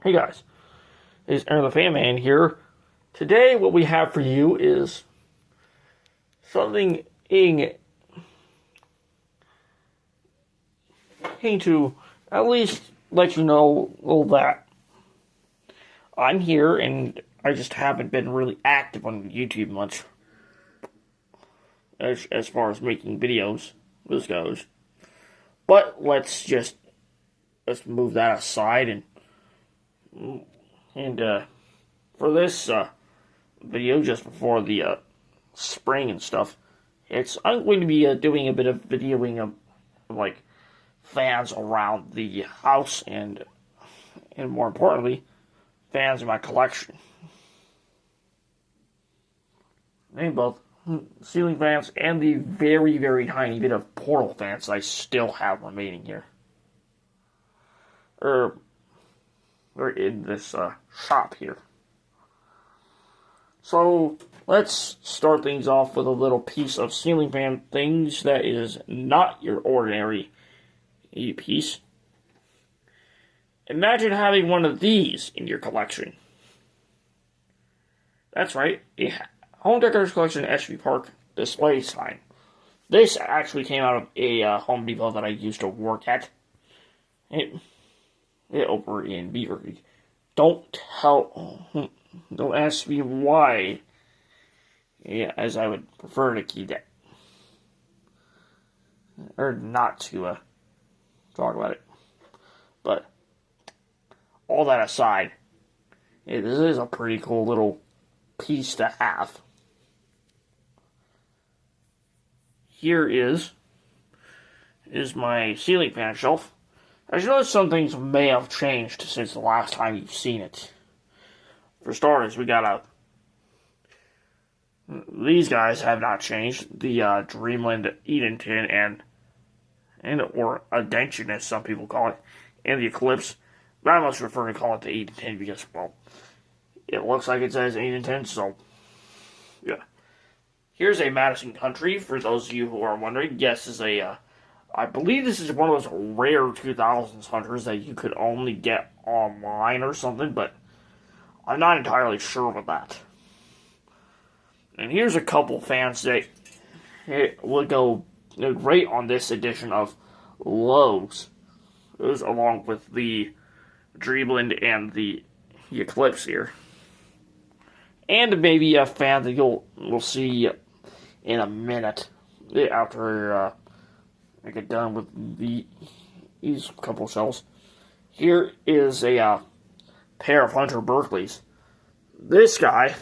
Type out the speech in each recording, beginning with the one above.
Hey guys, it's Aaron the Fan Man here. Today, what we have for you is something to at least let you know that I'm here, and I just haven't been really active on YouTube much as far as making videos this goes. But let's move that aside and for this video, just before the spring and stuff, I'm going to be doing a bit of videoing of like fans around the house and more importantly, fans in my collection. Name both ceiling fans and the very, very tiny bit of portal fans I still have remaining here. Or in this shop here. So let's start things off with a little piece of ceiling fan things that is not your ordinary piece. Imagine having one of these in your collection. That's right, a Home Decorators Collection SB Park display sign. This actually came out of a Home Depot that I used to work at. Over in Beaver Creek. Don't ask me why. Yeah, as I would prefer to keep that. Or not to talk about it. But, all that aside, this is a pretty cool little piece to have. Here is my ceiling fan shelf. As you notice, some things may have changed since the last time you've seen it. For starters, we got these guys have not changed. The Dreamland Edenton or Edenton, as some people call it, and the Eclipse. But I must prefer to call it the Edenton because, well, it looks like it says Edenton, so, yeah. Here's a Madison Country, for those of you who are wondering. Yes, this is I believe this is one of those rare 2000s hunters that you could only get online or something, but I'm not entirely sure with that. And here's a couple fans that would go great on this edition of Lowe's. Those along with the Dreamland and the Eclipse here. And maybe a fan that we'll see in a minute after I get done with these couple shells. Here is a pair of Hunter Berkeleys. This guy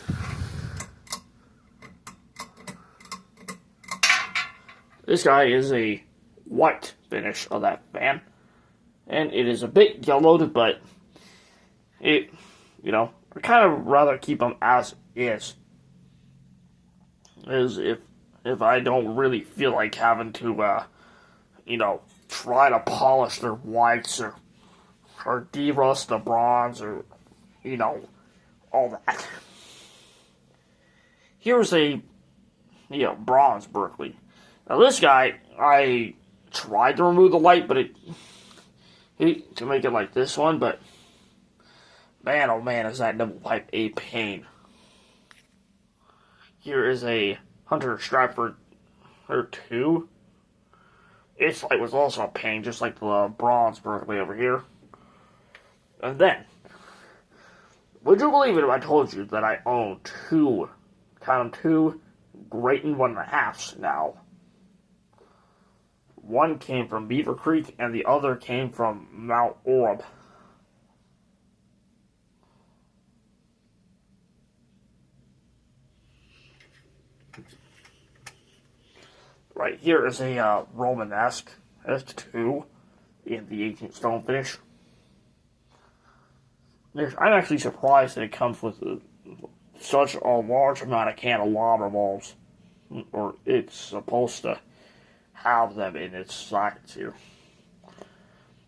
is a white finish of that fan, and it is a bit yellowed, but I kind of rather keep them as is. As if I don't really feel like having to try to polish their whites or de-rust the bronze or, all that. Here's a, bronze Berkeley. Now this guy, I tried to remove the light, but to make it like this one, but man, oh man, is that double pipe a pain. Here is a Hunter Stratford 2. Its light was also a pain, just like the bronze Berkeley over here. And then, would you believe it if I told you that I own two Grayton 1.5s now? One came from Beaver Creek, and the other came from Mount Orab. Right here is a Romanesque S2 in the 18th stone finish. I'm actually surprised that it comes with such a large amount of candelabra bulbs, or it's supposed to have them in its sockets here.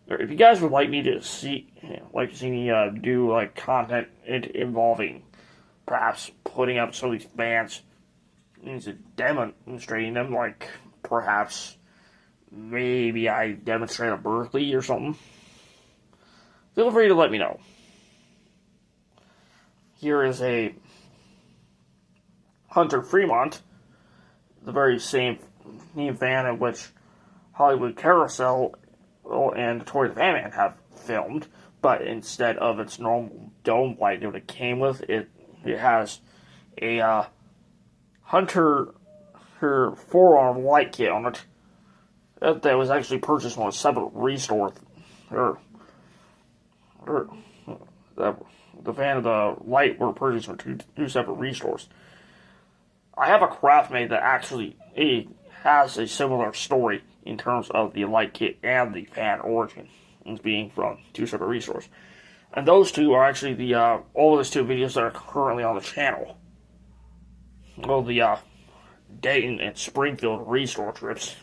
If you guys would like me to see me do like content involving perhaps putting up some of these fans into demonstrating them, like perhaps maybe I demonstrate a Berkeley or something, feel free to let me know. here is a Hunter Fremont, the very same fan in which Hollywood Carousel and Toy the Fan Man have filmed, but instead of its normal dome light that it came with, it has a Hunter her forearm light kit on it that was actually purchased from a separate restore. The fan of the light were purchased from two separate restores. I have a craft made that actually has a similar story in terms of the light kit and the fan origin, as being from two separate restores. And those two are actually the all of those two videos that are currently on the channel. Well, the Dayton and Springfield restore trips.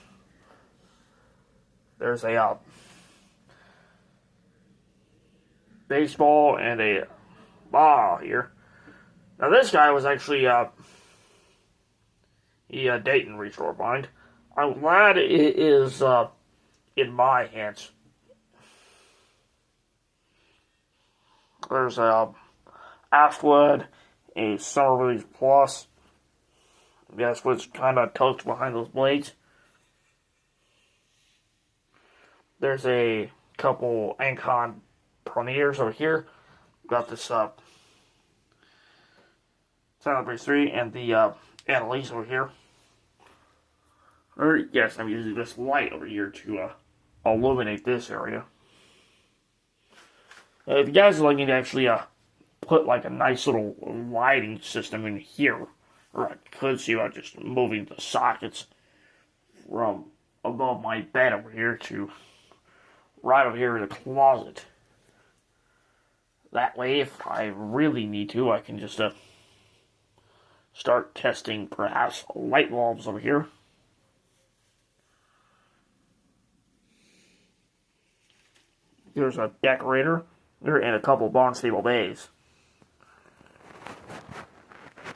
There's a baseball and a ball here. Now this guy was actually a Dayton restore bind. I'm glad it is in my hands. There's a Ashwood, a Summer Release Plus. That's what's kind of tucked behind those blades. There's a couple Ancon Premieres over here. Got this Celebrate 3 and the Annalise over here. Or, yes, I'm using this light over here to illuminate this area. If you guys are looking to actually put like a nice little lighting system in here, or I could see about just moving the sockets from above my bed over here to right over here in the closet. That way, if I really need to, I can just start testing perhaps light bulbs over here. There's a decorator there and a couple barn-stable bays.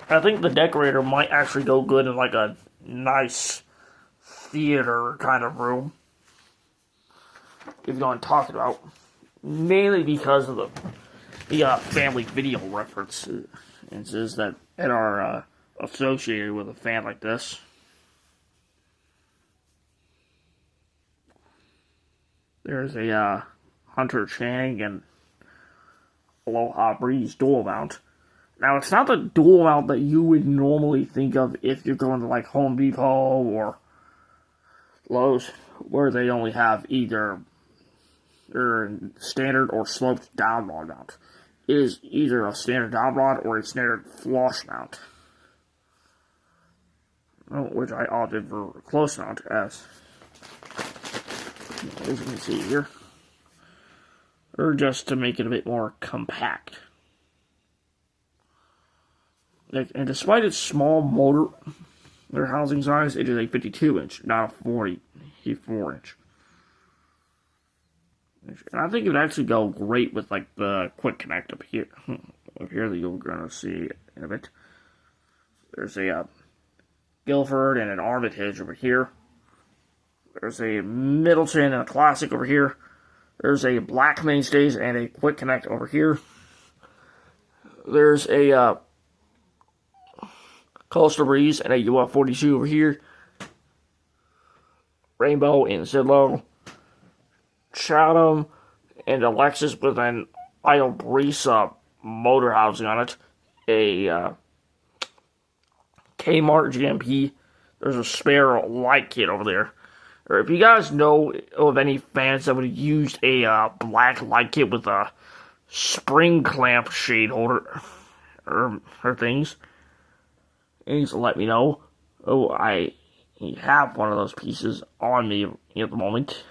I think the decorator might actually go good in like a nice theater kind of room. If you're going to talk about, mainly because of the family video references that are associated with a fan like this. There's a Hunter Chang and Aloha Breeze dual mount. Now, it's not the dual mount that you would normally think of if you're going to like Home Depot or Lowe's, where they only have either standard or sloped down rod mount. It is either a standard down rod or a standard flush mount, which I opted for close mount as you can see here, or just to make it a bit more compact. And despite its small motor housing size, it is a 52-inch, not a 44-inch. And I think it would actually go great with like the quick connect up here. Up here that you're going to see in a bit. There's a Guilford and an Armitage over here. There's a Middleton and a Classic over here. There's a Black Mainstays and a quick connect over here. There's a Coastal Breeze and a UF42 over here. Rainbow and Zillow. Chatham and a Lexus with an idle Breeze motor housing on it. A Kmart GMP. There's a spare light kit over there. Or if you guys know of any fans that would have used a black light kit with a spring clamp shade holder or things, you need to let me know. Oh, I have one of those pieces on me at the moment.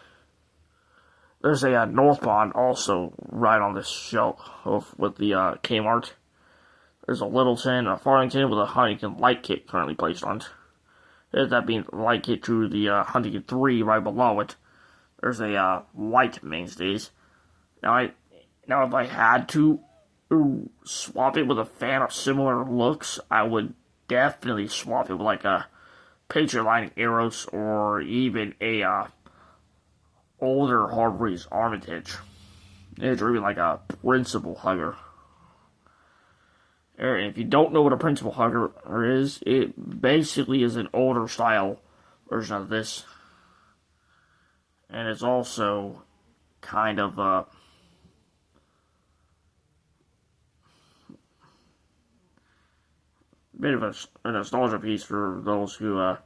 There's a North Pond also right on this shelf with the Kmart. There's a Littleton, a Farmington with a Huntington light kit currently placed on it. That being the light kit to the Huntington 3 right below it. There's a white Mainstays. Now if I had to swap it with a fan of similar looks, I would definitely swap it with like a Patriot Line Eros or even a older Harvey's Armitage. It's really like a principal hugger. If you don't know what a principal hugger is, it basically is an older style version of this. And it's also kind of a bit of a nostalgia piece for those who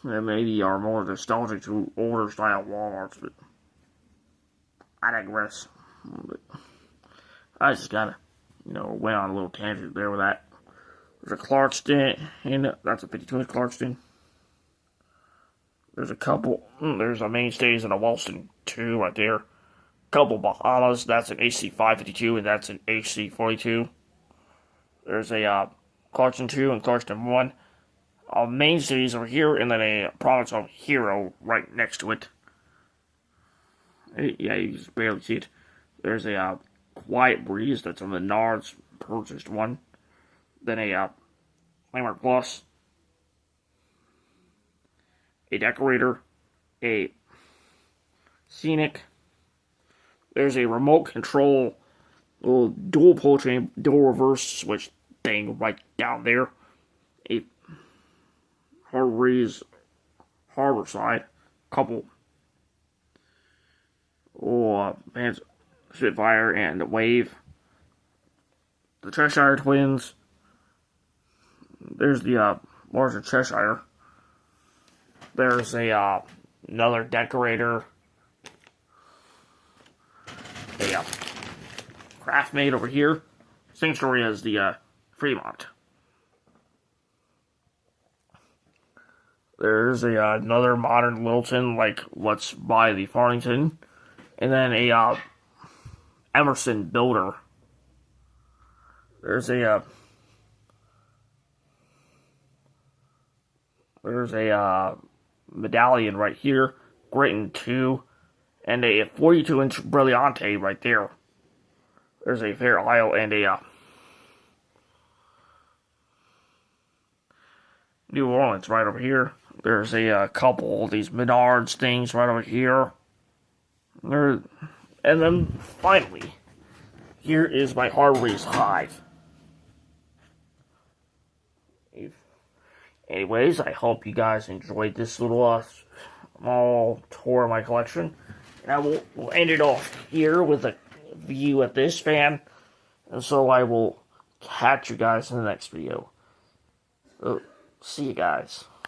maybe are more nostalgic to older style Walmarts, but I digress. But I just kind of, went on a little tangent there with that. There's a Clarkston, and that's a 52-inch Clarkston. There's a couple, there's a Mainstays and a Walston 2 right there. Couple Bahamas, that's an AC552, and that's an AC42. There's a Clarkston 2 and Clarkston 1. Mainstays over here, and then a Province of Hero right next to it. Yeah, you just barely see it. There's a Quiet Breeze, that's a Menards purchased one. Then a Flamer Plus, a Decorator, a Scenic. There's a remote control little dual pull chain, dual reverse switch thing right down there. A Harvey's Harborside, couple Spitfire and Wave. The Cheshire Twins. There's the larger Cheshire. There's a another Decorator. A Craftmate over here. Same story as the Fremont. There's another modern Littleton, like what's by the Farmington. And then a Emerson Builder. There's a Medallion right here, Grayton 2, and a 42-inch Brilliante right there. There's a Fair Isle and a New Orleans right over here. There's a couple of these Menards things right over here. And then finally, here is my Harvey's Hive. Anyways, I hope you guys enjoyed this little small tour of my collection. And I will end it off here with a view at this fan. And so I will catch you guys in the next video. See you guys.